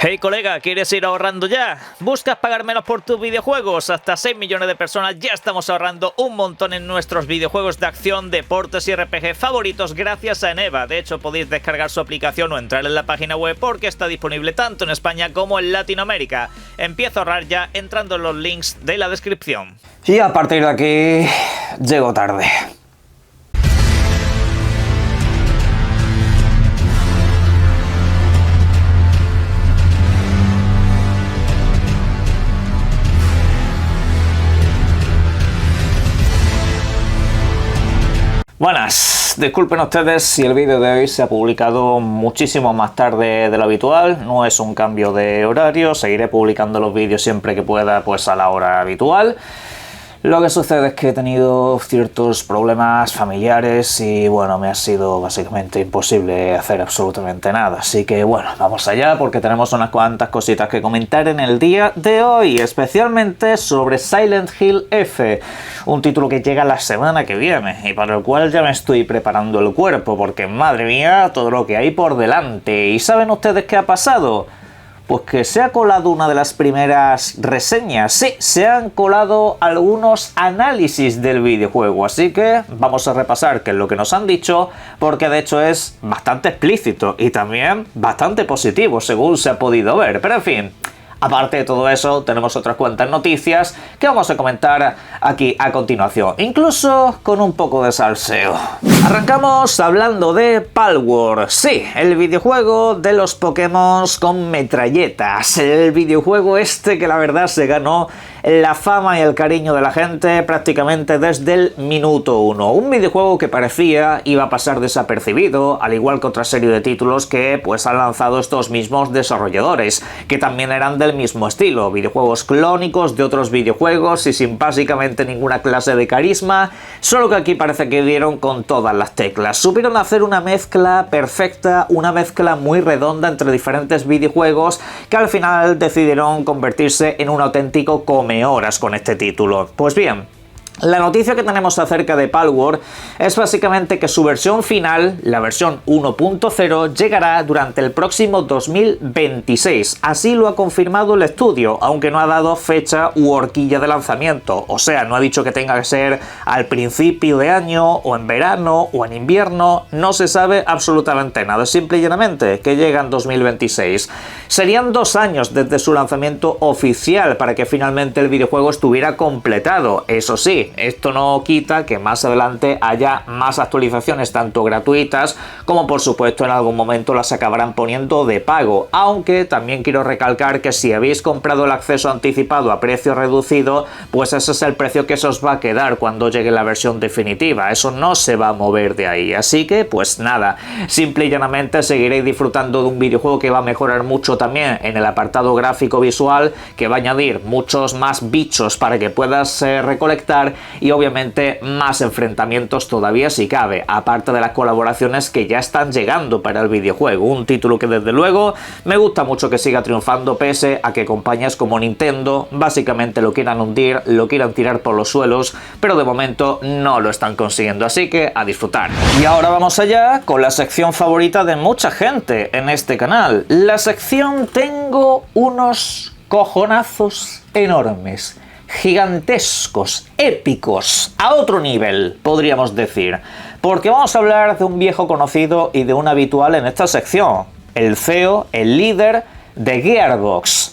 Hey colega, ¿quieres ir ahorrando ya? ¿Buscas pagar menos por tus videojuegos? Hasta 6 millones de personas ya estamos ahorrando un montón en nuestros videojuegos de acción, deportes y RPG favoritos gracias a Eneva. De hecho, podéis descargar su aplicación o entrar en la página web porque está disponible tanto en España como en Latinoamérica. Empieza a ahorrar ya entrando en los links de la descripción. Y a partir de aquí, llego tarde. Buenas, disculpen ustedes si el vídeo de hoy se ha publicado muchísimo más tarde de lo habitual. No es un cambio de horario, seguiré publicando los vídeos siempre que pueda, pues a la hora habitual. Lo que sucede es que he tenido ciertos problemas familiares y bueno, me ha sido básicamente imposible hacer absolutamente nada. Así que bueno, vamos allá porque tenemos unas cuantas cositas que comentar en el día de hoy, especialmente sobre Silent Hill F, un título que llega la semana que viene y para el cual ya me estoy preparando el cuerpo porque madre mía, todo lo que hay por delante. ¿Y saben ustedes qué ha pasado? Pues que se ha colado una de las primeras reseñas. Sí, se han colado algunos análisis del videojuego, así que vamos a repasar qué es lo que nos han dicho, porque de hecho es bastante explícito y también bastante positivo, según se ha podido ver. Pero en fin, aparte de todo eso, tenemos otras cuantas noticias que vamos a comentar aquí a continuación, incluso con un poco de salseo. Arrancamos hablando de Palworld, sí, el videojuego de los Pokémon con metralletas, el videojuego este que la verdad se ganó la fama y el cariño de la gente prácticamente desde el minuto 1. Un videojuego que parecía iba a pasar desapercibido, al igual que otra serie de títulos que pues han lanzado estos mismos desarrolladores, que también eran del mismo estilo, videojuegos clónicos de otros videojuegos y sin básicamente ninguna clase de carisma, solo que aquí parece que dieron con todas las teclas. Supieron hacer una mezcla perfecta, una mezcla muy redonda entre diferentes videojuegos que al final decidieron convertirse en un auténtico horas con este título. Pues bien, la noticia que tenemos acerca de Palworld es básicamente que su versión final, la versión 1.0, llegará durante el próximo 2026. Así lo ha confirmado el estudio, aunque no ha dado fecha u horquilla de lanzamiento. O sea, no ha dicho que tenga que ser al principio de año, o en verano, o en invierno. No se sabe absolutamente nada. Simple y llanamente que llega en 2026. Serían 2 años desde su lanzamiento oficial para que finalmente el videojuego estuviera completado. Eso sí, esto no quita que más adelante haya más actualizaciones, tanto gratuitas como por supuesto en algún momento las acabarán poniendo de pago, aunque también quiero recalcar que si habéis comprado el acceso anticipado a precio reducido, pues ese es el precio que se os va a quedar cuando llegue la versión definitiva, eso no se va a mover de ahí, así que pues nada, simple y llanamente seguiréis disfrutando de un videojuego que va a mejorar mucho también en el apartado gráfico visual, que va a añadir muchos más bichos para que puedas recolectar y obviamente más enfrentamientos todavía si cabe, aparte de las colaboraciones que ya están llegando para el videojuego. Un título que desde luego me gusta mucho que siga triunfando pese a que compañías como Nintendo básicamente lo quieran hundir, lo quieran tirar por los suelos, pero de momento no lo están consiguiendo, así que a disfrutar. Y ahora vamos allá con la sección favorita de mucha gente en este canal, la sección Tengo unos cojonazos enormes, gigantescos, épicos, a otro nivel, podríamos decir, porque vamos a hablar de un viejo conocido y de un habitual en esta sección, el CEO, el líder de Gearbox.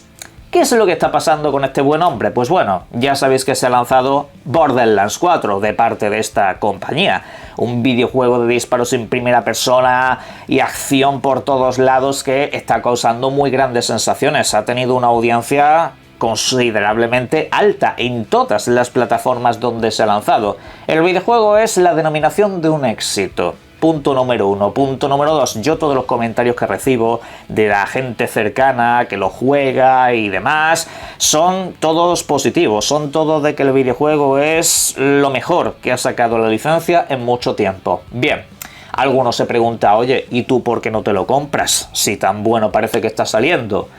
¿Qué es lo que está pasando con este buen hombre? Pues bueno, ya sabéis que se ha lanzado Borderlands 4 de parte de esta compañía, un videojuego de disparos en primera persona y acción por todos lados que está causando muy grandes sensaciones, ha tenido una audiencia considerablemente alta en todas las plataformas donde se ha lanzado. El videojuego es la denominación de un éxito. Punto número 1. Punto número 2. Yo todos los comentarios que recibo de la gente cercana que lo juega y demás son todos positivos. Son todos de que el videojuego es lo mejor que ha sacado la licencia en mucho tiempo. Bien. Algunos se pregunta, oye, ¿y tú por qué no te lo compras? Si tan bueno parece que está saliendo.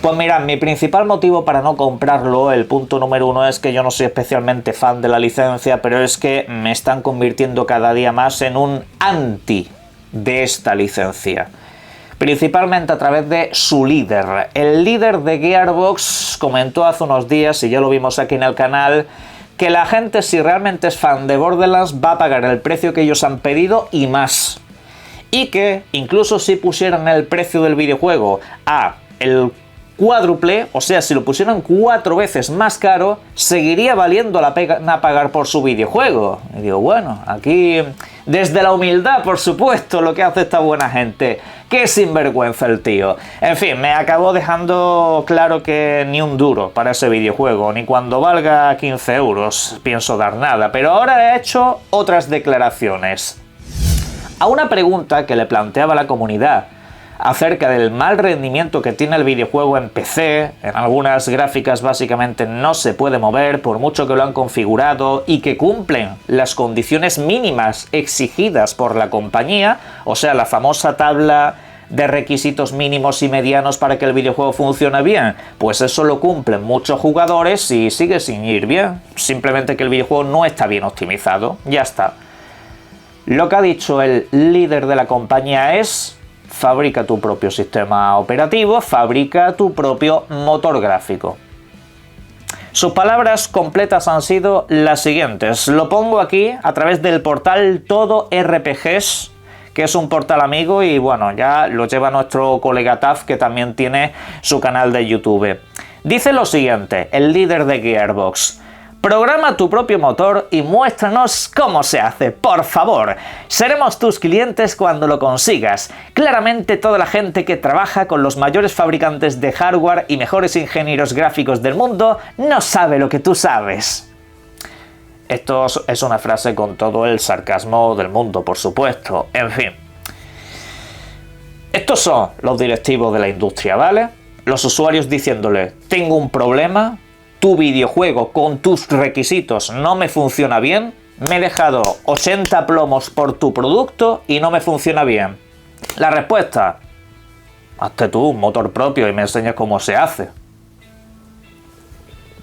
Pues mirad, mi principal motivo para no comprarlo, el punto número 1, es que yo no soy especialmente fan de la licencia, pero es que me están convirtiendo cada día más en un anti de esta licencia. principalmente a través de su líder. El líder de Gearbox comentó hace unos días, y ya lo vimos aquí en el canal, que la gente, si realmente es fan de Borderlands, va a pagar el precio que ellos han pedido y más. Y que incluso si pusieran el precio del videojuego a el cuádruple, o sea, si lo pusieran 4 veces más caro, seguiría valiendo la pena pagar por su videojuego. Y digo, bueno, aquí desde la humildad, por supuesto, lo que hace esta buena gente. Qué sinvergüenza el tío. En fin, me acabó dejando claro que ni un duro para ese videojuego, ni cuando valga 15 euros pienso dar nada, pero ahora he hecho otras declaraciones. A una pregunta que le planteaba la comunidad acerca del mal rendimiento que tiene el videojuego en PC, en algunas gráficas básicamente no se puede mover por mucho que lo han configurado y que cumplen las condiciones mínimas exigidas por la compañía, o sea, la famosa tabla de requisitos mínimos y medianos para que el videojuego funcione bien, pues eso lo cumplen muchos jugadores y sigue sin ir bien, simplemente que el videojuego no está bien optimizado, ya está. Lo que ha dicho el líder de la compañía es: fabrica tu propio sistema operativo, fabrica tu propio motor gráfico. Sus palabras completas han sido las siguientes. Lo pongo aquí a través del portal Todo RPGs, que es un portal amigo y bueno, ya lo lleva nuestro colega Taf, que también tiene su canal de YouTube. Dice lo siguiente, el líder de Gearbox: programa tu propio motor y muéstranos cómo se hace, por favor. Seremos tus clientes cuando lo consigas. Claramente toda la gente que trabaja con los mayores fabricantes de hardware y mejores ingenieros gráficos del mundo no sabe lo que tú sabes. Esto es una frase con todo el sarcasmo del mundo, por supuesto. En fin. Estos son los directivos de la industria, ¿vale? Los usuarios diciéndole: tengo un problema, tu videojuego con tus requisitos no me funciona bien, me he dejado 80 plomos por tu producto y no me funciona bien. La respuesta: hazte tú un motor propio y me enseñas cómo se hace.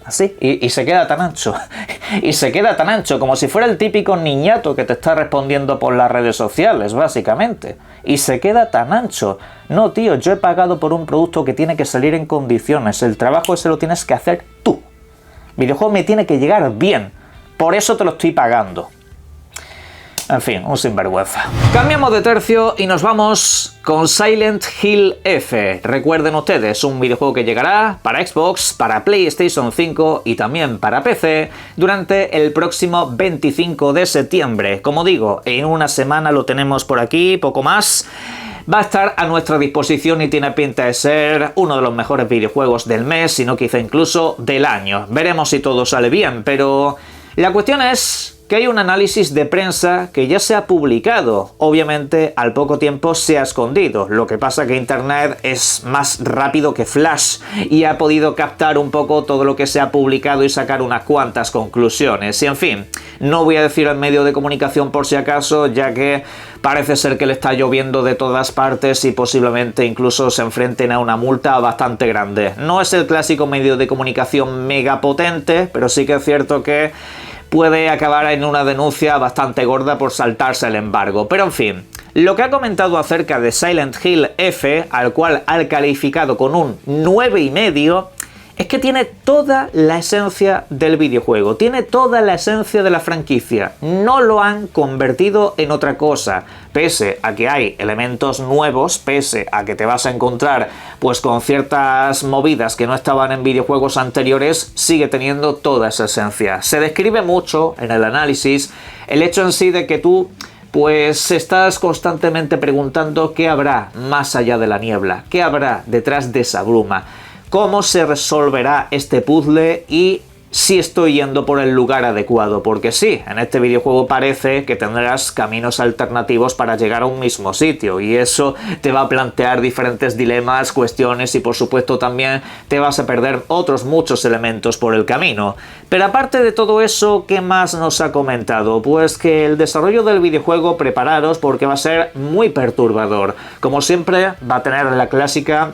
Así, y se queda tan ancho, y se queda tan ancho, como si fuera el típico niñato que te está respondiendo por las redes sociales, básicamente. Y se queda tan ancho. No, tío, yo he pagado por un producto que tiene que salir en condiciones, el trabajo ese lo tienes que hacer tú. El videojuego me tiene que llegar bien, por eso te lo estoy pagando. En fin, un sinvergüenza. Cambiamos de tercio y nos vamos con Silent Hill F. Recuerden ustedes, un videojuego que llegará para Xbox, para PlayStation 5 y también para PC durante el próximo 25 de septiembre. Como digo, en una semana lo tenemos por aquí, poco más. Va a estar a nuestra disposición y tiene pinta de ser uno de los mejores videojuegos del mes, si no quizá incluso del año. Veremos si todo sale bien, pero la cuestión es que hay un análisis de prensa que ya se ha publicado. Obviamente al poco tiempo se ha escondido. Lo que pasa que Internet es más rápido que Flash y ha podido captar un poco todo lo que se ha publicado y sacar unas cuantas conclusiones. Y en fin, no voy a decir el medio de comunicación por si acaso, ya que parece ser que le está lloviendo de todas partes y posiblemente incluso se enfrenten a una multa bastante grande. No es el clásico medio de comunicación mega potente, pero sí que es cierto que puede acabar en una denuncia bastante gorda por saltarse el embargo. Pero en fin, lo que ha comentado acerca de Silent Hill F, al cual ha calificado con un 9,5, es que tiene toda la esencia del videojuego, tiene toda la esencia de la franquicia. No lo han convertido en otra cosa, pese a que hay elementos nuevos, pese a que te vas a encontrar pues con ciertas movidas que no estaban en videojuegos anteriores, sigue teniendo toda esa esencia. Se describe mucho en el análisis el hecho en sí de que tú pues estás constantemente preguntando qué habrá más allá de la niebla, qué habrá detrás de esa bruma, cómo se resolverá este puzzle y si estoy yendo por el lugar adecuado, porque sí, en este videojuego parece que tendrás caminos alternativos para llegar a un mismo sitio y eso te va a plantear diferentes dilemas, cuestiones y por supuesto también te vas a perder otros muchos elementos por el camino. Pero aparte de todo eso, ¿qué más nos ha comentado? Pues que el desarrollo del videojuego, prepararos porque va a ser muy perturbador. Como siempre, va a tener la clásica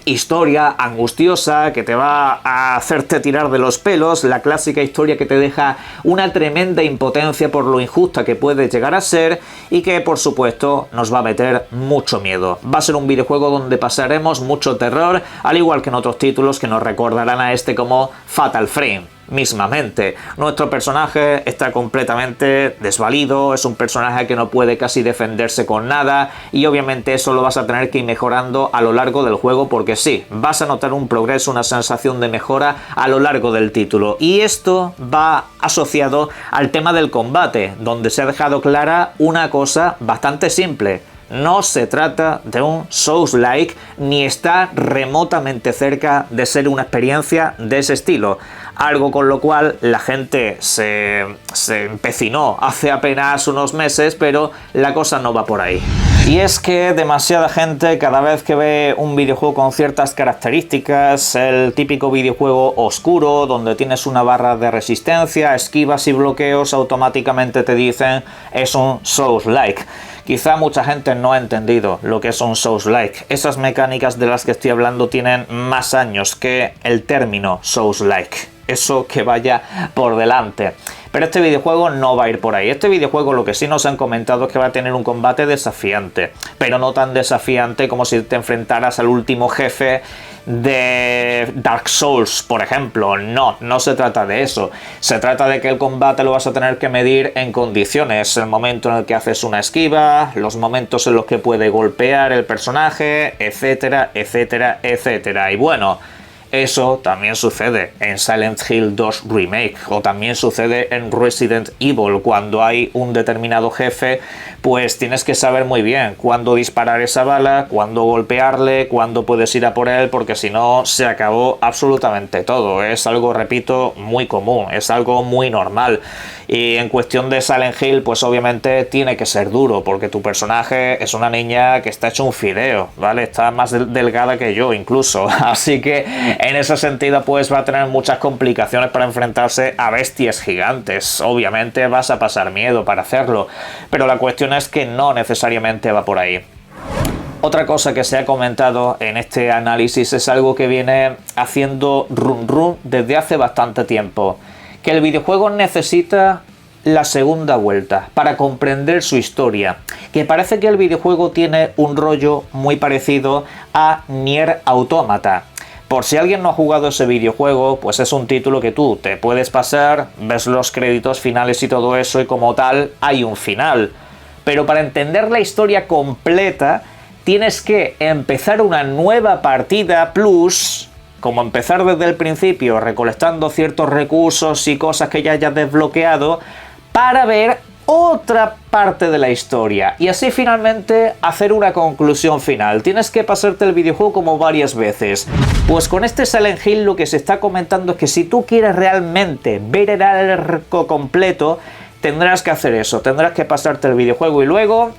historia angustiosa que te va a hacerte tirar de los pelos, la clásica historia que te deja una tremenda impotencia por lo injusta que puede llegar a ser y que por supuesto nos va a meter mucho miedo. Va a ser un videojuego donde pasaremos mucho terror, al igual que en otros títulos que nos recordarán a este como Fatal Frame. Mismamente, nuestro personaje está completamente desvalido, es un personaje que no puede casi defenderse con nada y obviamente eso lo vas a tener que ir mejorando a lo largo del juego porque sí, vas a notar un progreso, una sensación de mejora a lo largo del título y esto va asociado al tema del combate, donde se ha dejado clara una cosa bastante simple. No se trata de un Souls-like ni está remotamente cerca de ser una experiencia de ese estilo. Algo con lo cual la gente se empecinó hace apenas unos meses, pero la cosa no va por ahí. Y es que demasiada gente cada vez que ve un videojuego con ciertas características, el típico videojuego oscuro donde tienes una barra de resistencia, esquivas y bloqueos, automáticamente te dicen es un Souls-like. Quizá mucha gente no ha entendido lo que es un Souls-like. Esas mecánicas de las que estoy hablando tienen más años que el término Souls-like. Eso que vaya por delante. Pero este videojuego no va a ir por ahí. Este videojuego lo que sí nos han comentado es que va a tener un combate desafiante. Pero no tan desafiante como si te enfrentaras al último jefe de Dark Souls, por ejemplo. No se trata de eso. Se trata de que el combate lo vas a tener que medir en condiciones. El momento en el que haces una esquiva, los momentos en los que puede golpear el personaje, etcétera, etcétera, etcétera. Y bueno, eso también sucede en Silent Hill 2 Remake o también sucede en Resident Evil. Cuando hay un determinado jefe, pues tienes que saber muy bien cuándo disparar esa bala, cuándo golpearle, cuándo puedes ir a por él, porque si no se acabó absolutamente todo. Es algo, repito, muy común, es algo muy normal. Y en cuestión de Silent Hill, pues obviamente tiene que ser duro, porque tu personaje es una niña que está hecho un fideo, ¿vale? Está más delgada que yo incluso, así que en ese sentido pues va a tener muchas complicaciones para enfrentarse a bestias gigantes. Obviamente vas a pasar miedo para hacerlo, pero la cuestión es que no necesariamente va por ahí. Otra cosa que se ha comentado en este análisis es algo que viene haciendo run run desde hace bastante tiempo, que el videojuego necesita la segunda vuelta para comprender su historia, que parece que el videojuego tiene un rollo muy parecido a Nier Automata. Por si alguien no ha jugado ese videojuego, pues es un título que tú te puedes pasar, ves los créditos finales y todo eso, y como tal hay un final. Pero para entender la historia completa tienes que empezar una nueva partida plus, como empezar desde el principio recolectando ciertos recursos y cosas que ya hayas desbloqueado, para ver otra parte de la historia y así finalmente hacer una conclusión final. Tienes que pasarte el videojuego como varias veces. Pues con este Silent Hill lo que se está comentando es que si tú quieres realmente ver el arco completo, tendrás que hacer eso, tendrás que pasarte el videojuego y luego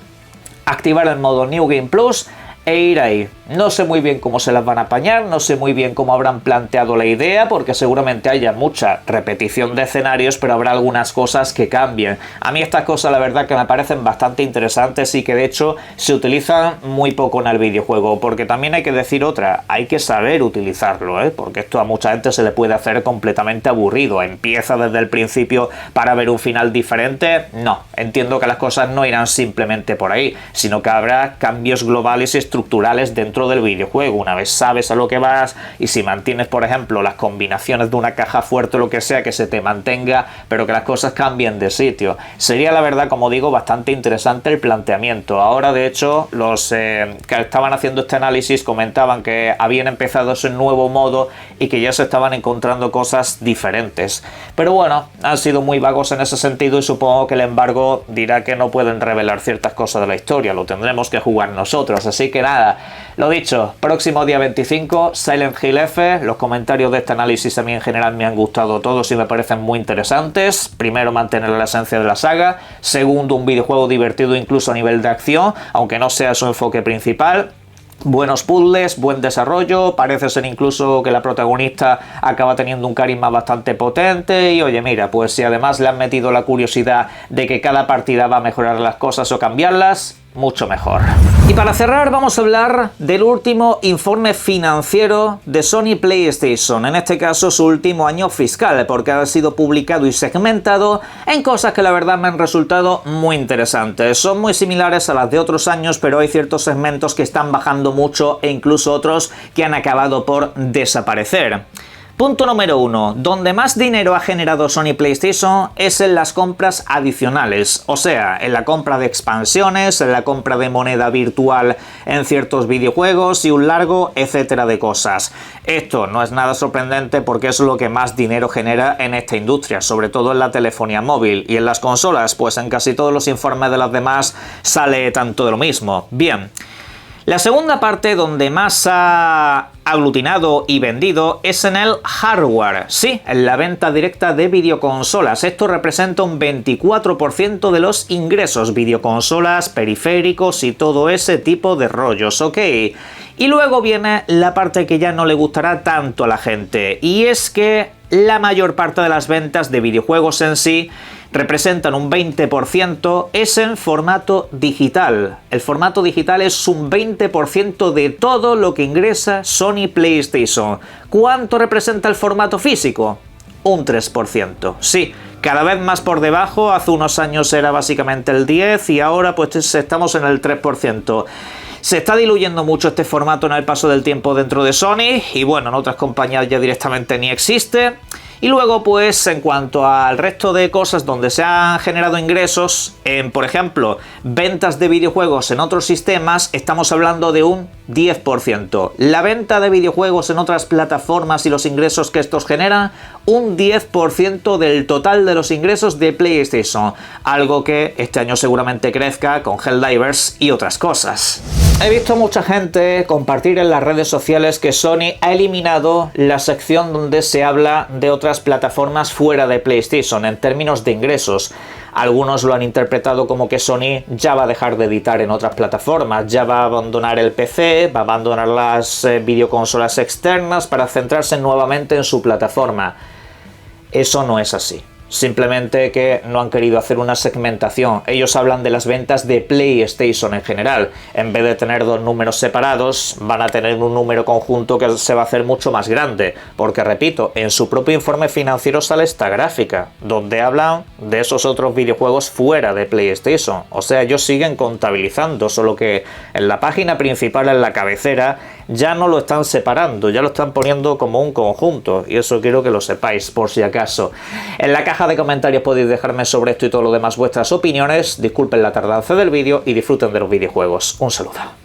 activar el modo New Game Plus e ir ahí. No sé muy bien cómo se las van a apañar, no sé muy bien cómo habrán planteado la idea, porque seguramente haya mucha repetición de escenarios, pero habrá algunas cosas que cambien. A mí estas cosas la verdad que me parecen bastante interesantes y que de hecho se utilizan muy poco en el videojuego, porque también hay que decir otra, hay que saber utilizarlo, porque esto a mucha gente se le puede hacer completamente aburrido. Empieza desde el principio para ver un final diferente. No, entiendo que las cosas no irán simplemente por ahí, sino que habrá cambios globales y estructurales dentro del videojuego. Una vez sabes a lo que vas y si mantienes, por ejemplo, las combinaciones de una caja fuerte o lo que sea, que se te mantenga, pero que las cosas cambien de sitio. Sería la verdad, como digo, bastante interesante el planteamiento. Ahora, de hecho, los que estaban haciendo este análisis comentaban que habían empezado ese nuevo modo y que ya se estaban encontrando cosas diferentes. Pero bueno, han sido muy vagos en ese sentido y supongo que el embargo dirá que no pueden revelar ciertas cosas de la historia. Lo tendremos que jugar nosotros. Así que nada, lo dicho, próximo día 25, Silent Hill F. Los comentarios de este análisis a mí en general me han gustado todos y me parecen muy interesantes. Primero, mantener la esencia de la saga. Segundo, un videojuego divertido incluso a nivel de acción, aunque no sea su enfoque principal. Buenos puzzles, buen desarrollo, parece ser incluso que la protagonista acaba teniendo un carisma bastante potente y oye mira, pues si además le han metido la curiosidad de que cada partida va a mejorar las cosas o cambiarlas, mucho mejor. Y para cerrar vamos a hablar del último informe financiero de Sony PlayStation, en este caso su último año fiscal, porque ha sido publicado y segmentado en cosas que la verdad me han resultado muy interesantes. Son muy similares a las de otros años, pero hay ciertos segmentos que están bajando mucho e incluso otros que han acabado por desaparecer. Punto número 1. Donde más dinero ha generado Sony PlayStation es en las compras adicionales, o sea, en la compra de expansiones, en la compra de moneda virtual en ciertos videojuegos y un largo etcétera de cosas. Esto no es nada sorprendente porque es lo que más dinero genera en esta industria, sobre todo en la telefonía móvil, y en las consolas, pues en casi todos los informes de las demás sale tanto de lo mismo. Bien. La segunda parte donde más ha aglutinado y vendido es en el hardware, sí, en la venta directa de videoconsolas. Esto representa un 24% de los ingresos, videoconsolas, periféricos y todo ese tipo de rollos, ¿ok? Y luego viene la parte que ya no le gustará tanto a la gente, y es que la mayor parte de las ventas de videojuegos en sí representan un 20%, es en formato digital. El formato digital es un 20% de todo lo que ingresa Sony PlayStation. ¿Cuánto representa el formato físico? Un 3%. Sí, cada vez más por debajo. Hace unos años era básicamente el 10% y ahora pues estamos en el 3%. Se está diluyendo mucho este formato en el paso del tiempo dentro de Sony y bueno, en otras compañías ya directamente ni existe. Y luego pues en cuanto al resto de cosas donde se han generado ingresos, en por ejemplo ventas de videojuegos en otros sistemas, estamos hablando de un 10%. La venta de videojuegos en otras plataformas y los ingresos que estos generan, un 10% del total de los ingresos de PlayStation. Algo que este año seguramente crezca con Helldivers y otras cosas. He visto mucha gente compartir en las redes sociales que Sony ha eliminado la sección donde se habla de otras plataformas fuera de PlayStation en términos de ingresos. Algunos lo han interpretado como que Sony ya va a dejar de editar en otras plataformas, ya va a abandonar el PC, va a abandonar las videoconsolas externas para centrarse nuevamente en su plataforma. Eso no es así. Simplemente que no han querido hacer una segmentación. Ellos hablan de las ventas de PlayStation en general. En vez de tener dos números separados, van a tener un número conjunto que se va a hacer mucho más grande. Porque, repito, en su propio informe financiero sale esta gráfica, donde hablan de esos otros videojuegos fuera de PlayStation. O sea, ellos siguen contabilizando, solo que en la página principal, en la cabecera, ya no lo están separando, ya lo están poniendo como un conjunto. Y eso quiero que lo sepáis, por si acaso. En la caja de comentarios podéis dejarme sobre esto y todo lo demás vuestras opiniones. Disculpen la tardanza del vídeo y disfruten de los videojuegos. Un saludo.